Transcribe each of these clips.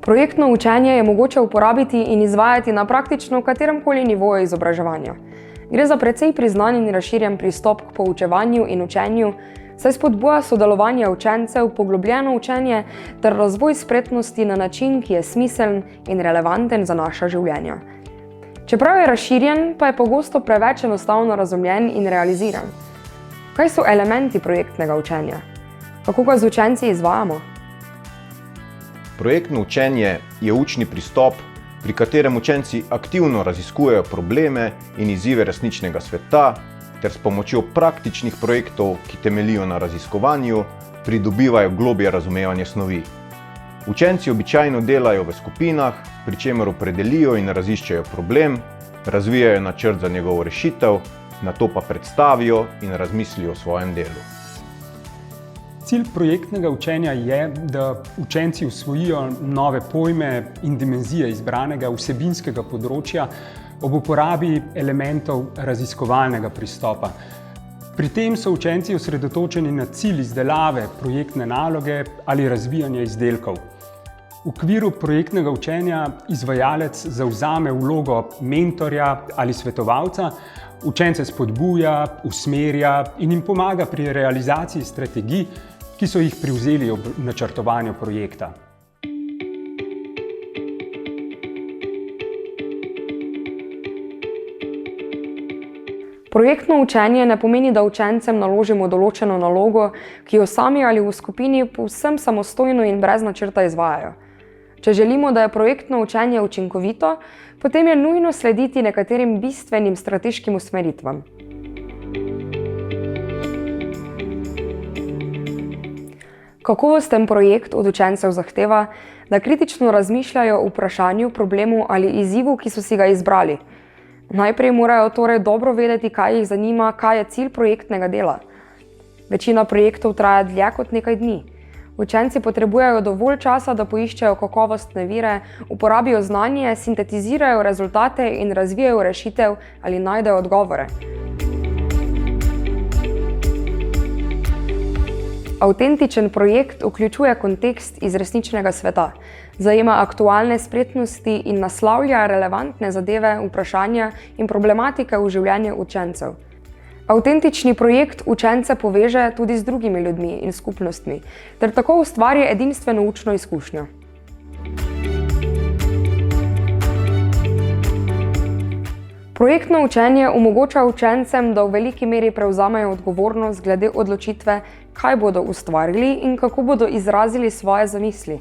Projektno učenje je mogoče uporabiti in izvajati na praktično kateremkoli nivoju izobraževanja. Gre za precej priznan in razširjen pristop k poučevanju in učenju, saj spodbuja sodelovanje učencev, poglobljeno učenje ter razvoj spretnosti na način, ki je smiseln in relevanten za naša življenja. Čeprav je razširjen, pa je pogosto preveč enostavno razumljen in realiziran. Kaj so elementi projektnega učenja? Kako ga z učenci izvajamo? Projektno učenje je učni pristop, pri katerem učenci aktivno raziskujejo probleme in izzive resničnega sveta ter s pomočjo praktičnih projektov, ki temeljijo na raziskovanju, pridobivajo globlje razumevanje snovi. Učenci običajno delajo v skupinah, pri čemer opredelijo in raziščejo problem, razvijajo načrt za njegovo rešitev, nato pa predstavijo in razmislijo o svojem delu. Cilj projektnega učenja je, da učenci usvojijo nove pojme in dimenzije izbranega vsebinskega področja ob uporabi elementov raziskovalnega pristopa. Pri tem so učenci osredotočeni na cilj izdelave projektne naloge ali razvijanja izdelkov. V okviru projektnega učenja izvajalec zavzame vlogo mentorja ali svetovalca, učence spodbuja, usmerja in jim pomaga pri realizaciji strategij, ki so jih prevzeli ob načrtovanju projekta. Projektno učenje ne pomeni, da učencem naložimo določeno nalogo, ki jo sami ali v skupini povsem samostojno in brez načrta izvajajo. Če želimo, da je projektno učenje učinkovito, potem je nujno slediti nekaterim bistvenim strateškim usmeritvam. Kakovosten projekt od učencev zahteva, da kritično razmišljajo o vprašanju, problemu ali izzivu, ki so si ga izbrali. Najprej morajo torej dobro vedeti, kaj jih zanima, kaj je cilj projektnega dela. Večina projektov traja dlje kot nekaj dni. Učenci potrebujejo dovolj časa, da poiščejo kakovostne vire, uporabijo znanje, sintetizirajo rezultate in razvijajo rešitev ali najdejo odgovore. Avtentičen projekt vključuje kontekst iz resničnega sveta, zajema aktualne spretnosti in naslavlja relevantne zadeve, vprašanja in problematike v življenju učencev. Avtentični projekt učence poveže tudi z drugimi ljudmi in skupnostmi, ter tako ustvari edinstveno učno izkušnjo. Projektno učenje omogoča učencem, da v veliki meri prevzamejo odgovornost glede odločitve, kaj bodo ustvarili in kako bodo izrazili svoje zamisli.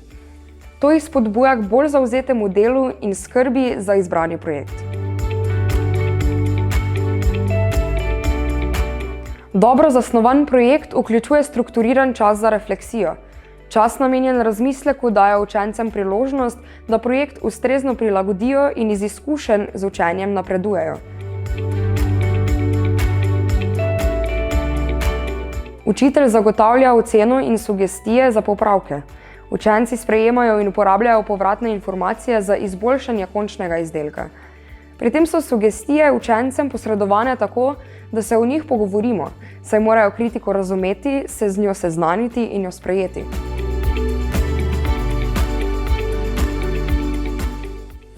To jih spodbuja k bolj zavzetemu delu in skrbi za izbrani projekt. Dobro zasnovan projekt vključuje strukturiran čas za refleksijo. Čas namenjen razmisleku daje učencem priložnost, da projekt ustrezno prilagodijo in iz izkušenj z učenjem napredujejo. Učitelj zagotavlja oceno in sugestije za popravke. Učenci sprejemajo in uporabljajo povratne informacije za izboljšanje končnega izdelka. Pri tem so sugestije učencem posredovane tako, da se o njih pogovorimo, saj morajo kritiko razumeti, se z njo seznaniti in jo sprejeti.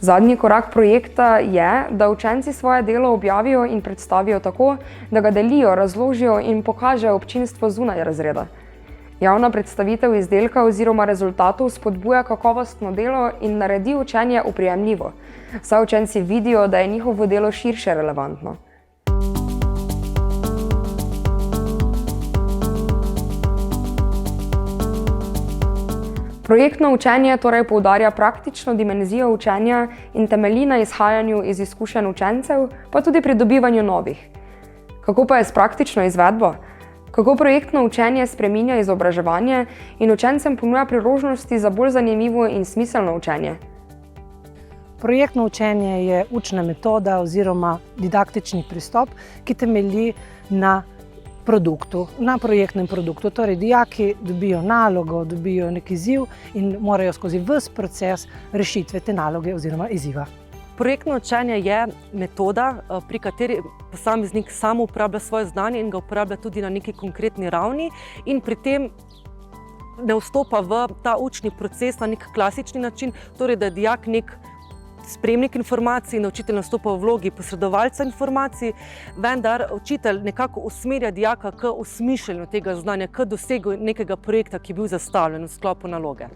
Zadnji korak projekta je, da učenci svoje delo objavijo in predstavijo tako, da ga delijo, razložijo in pokažejo občinstvu zunaj razreda. Javna predstavitev izdelka oziroma rezultatov spodbuja kakovostno delo in naredi učenje oprijemljivo, saj učenci vidijo, da je njihovo delo širše relevantno. Projektno učenje torej poudarja praktično dimenzijo učenja in temelji na izhajanju iz izkušenj učencev, pa tudi pridobivanju novih. Kako pa je s praktično izvedbo? Kako projektno učenje spreminja izobraževanje in učencem ponuja priložnosti za bolj zanimivo in smiselno učenje? Projektno učenje je učna metoda oziroma didaktični pristop, ki temelji na projektnem produktu. Torej, dijaki dobijo nalogo, dobijo nek izziv in morajo skozi ves proces rešitve te naloge oziroma izziva. Projektno učenje je metoda, pri kateri posameznik sam uporablja svoje znanje in ga uporablja tudi na neki konkretni ravni in pri tem ne vstopa v ta učni proces na nek klasični način, torej da je dijak nek spremnik informacij in učitelj nastopa v vlogi posredovalca informacij, vendar učitelj nekako usmerja dijaka k osmišljanju tega znanja, k dosegu nekega projekta, ki je bil zastavljen v sklopu naloge.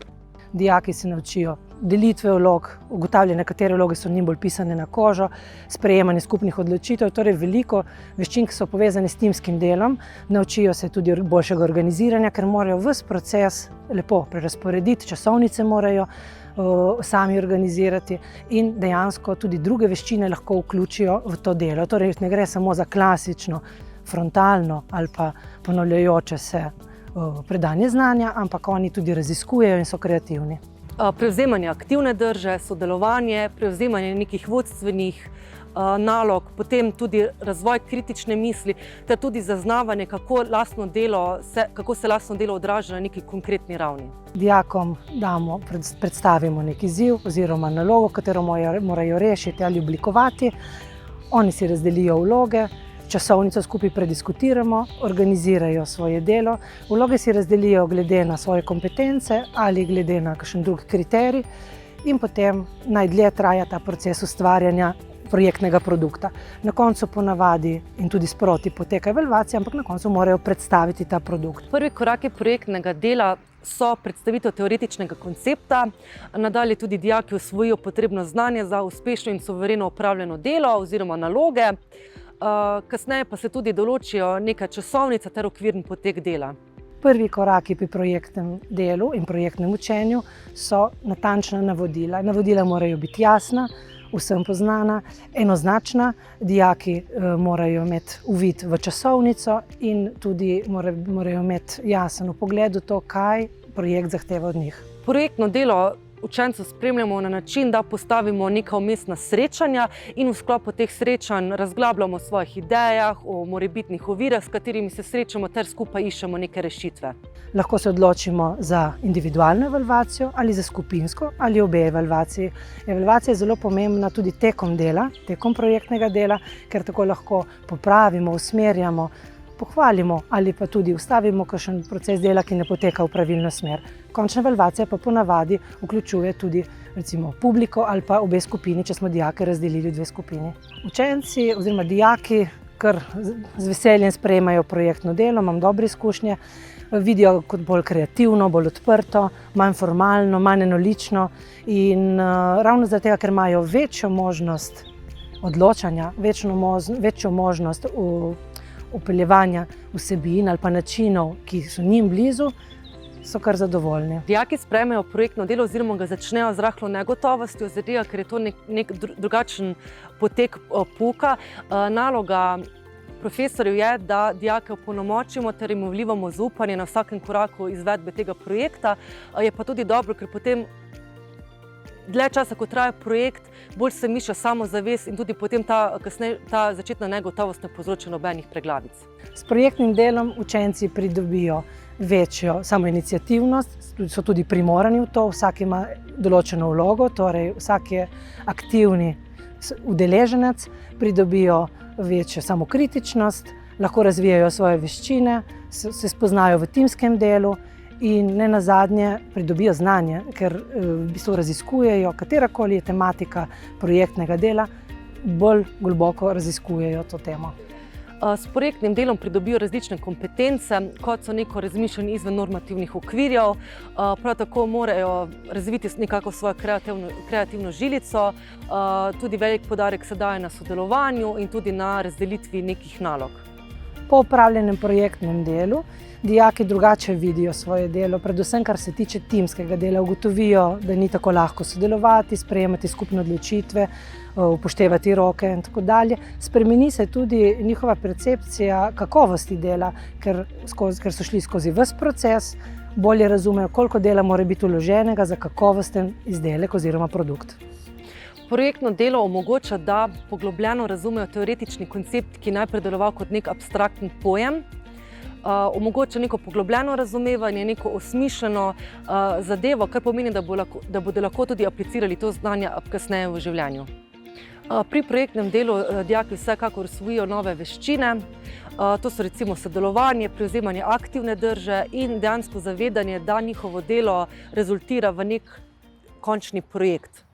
Dijaki se naučijo delitve vlog, ugotavljanje, katere vloge so njim bolj pisane na kožo, sprejemanje skupnih odločitev, torej veliko veščin, ki so povezane s timskim delom. Naučijo se tudi boljšega organiziranja, ker morajo ves proces lepo prerazporediti, časovnice morajo sami organizirati in dejansko tudi druge veščine lahko vključijo v to delo. Torej ne gre samo za klasično, frontalno ali pa ponavljajoče se predanje znanja, ampak oni tudi raziskujejo in so kreativni. Prevzemanje aktivne drže, sodelovanje, prevzemanje nekih vodstvenih nalog, potem tudi razvoj kritične misli, ter tudi zaznavanje, kako se lastno delo odraža na neki konkretni ravni. Dijakom predstavimo neki izziv oziroma nalogo, katero morajo rešiti ali oblikovati. Oni si razdelijo vloge, časovnico skupaj prediskutiramo, organizirajo svoje delo. Vloge si razdelijo glede na svoje kompetence ali glede na kakšen drug kriterij in potem najdlje traja ta proces ustvarjanja projektnega produkta. Na koncu ponavadi in tudi sproti poteka evalvacija, ampak na koncu morajo predstaviti ta produkt. Prvi koraki projektnega dela so predstavitev teoretičnega koncepta, nadalje tudi dijaki osvojijo potrebno znanje za uspešno in suvereno opravljeno delo oziroma naloge. Kasneje pa se tudi določijo neka časovnica ter okvirni potek dela. Prvi koraki pri projektnem delu in projektnem učenju so natančna navodila. Navodila morajo biti jasna, vsem poznana, enoznačna. Dijaki morajo imeti uvid v časovnico in tudi morajo imeti jasen vpogled v to, kaj projekt zahteva od njih. Projektno delo učencev spremljamo na način, da postavimo neka vmesna srečanja in v sklopu teh srečanj razglabljamo o svojih idejah, o morebitnih ovirah, s katerimi se srečamo, ter skupaj iščemo neke rešitve. Lahko se odločimo za individualno evalvacijo ali za skupinsko ali obe evalvaciji. Evalvacija je zelo pomembna tudi tekom dela, tekom projektnega dela, ker tako lahko popravimo, usmerjamo, pohvalimo ali pa tudi ustavimo kakšen proces dela, ki ne poteka v pravilno smer. Končna evalvacija pa ponavadi vključuje tudi recimo publiko ali pa obe skupini, če smo dijake razdelili v dve skupini. Učenci oziroma dijaki kar z veseljem sprejemajo projektno delo, imam dobre izkušnje, vidijo kot bolj kreativno, bolj odprto, manj formalno, manj enolično in ravno zaradi tega, ker imajo večjo možnost odločanja, večjo možnost vpeljevanja vsebin ali pa načinov, ki so njim blizu, so kar zadovoljni. Dijaki sprejmejo projektno delo oziroma ga začnejo z rahlo negotovostjo, zato ker je to nek drugačen potek pouka. Naloga profesorjev je, da dijake opolnomočimo ter jim vlivamo zaupanje na vsakem koraku izvedbe tega projekta. Je pa tudi dobro, ker potem dlje časa, ko traja projekt, bolj se mišlja samozavest in tudi potem ta začetna negotovost ne povzroča nobenih preglavic. S projektnim delom učenci pridobijo večjo samoiniciativnost, so tudi primorani v to, vsak ima določeno vlogo, torej vsak je aktivni udeleženec, pridobijo večjo samokritičnost, lahko razvijajo svoje veščine, se spoznajo v timskem delu in ne nazadnje pridobijo znanje, ker v bistvu raziskujejo, katerakoli je tematika projektnega dela, bolj globoko raziskujejo to temo. S projektnim delom pridobijo različne kompetence, kot so neko razmišljanje izven normativnih okvirjev, prav tako morajo razviti nekako svojo kreativno žilico, tudi velik poudarek se daje na sodelovanju in tudi na razdelitvi nekih nalog. Po opravljenem projektnem delu dijaki drugače vidijo svoje delo, predvsem kar se tiče timskega dela, ugotovijo, da ni tako lahko sodelovati, sprejemati skupne odločitve, upoštevati roke in tako dalje. Spremeni se tudi njihova percepcija kakovosti dela, ker so šli skozi ves proces, bolje razumejo, koliko dela mora biti vloženega za kakovosten izdelek oziroma produkt. Projektno delo omogoča, da poglobljeno razumejo teoretični koncept, ki je najprej deloval kot nek abstraktni pojem, omogoča neko poglobljeno razumevanje, neko osmišljeno zadevo, kar pomeni, da bodo lahko tudi aplicirali to znanje kasneje v življenju. Pri projektnem delu dijaki vsekakor osvojijo nove veščine, To so recimo sodelovanje, prevzemanje aktivne drže in dejansko zavedanje, da njihovo delo rezultira v nek končni projekt.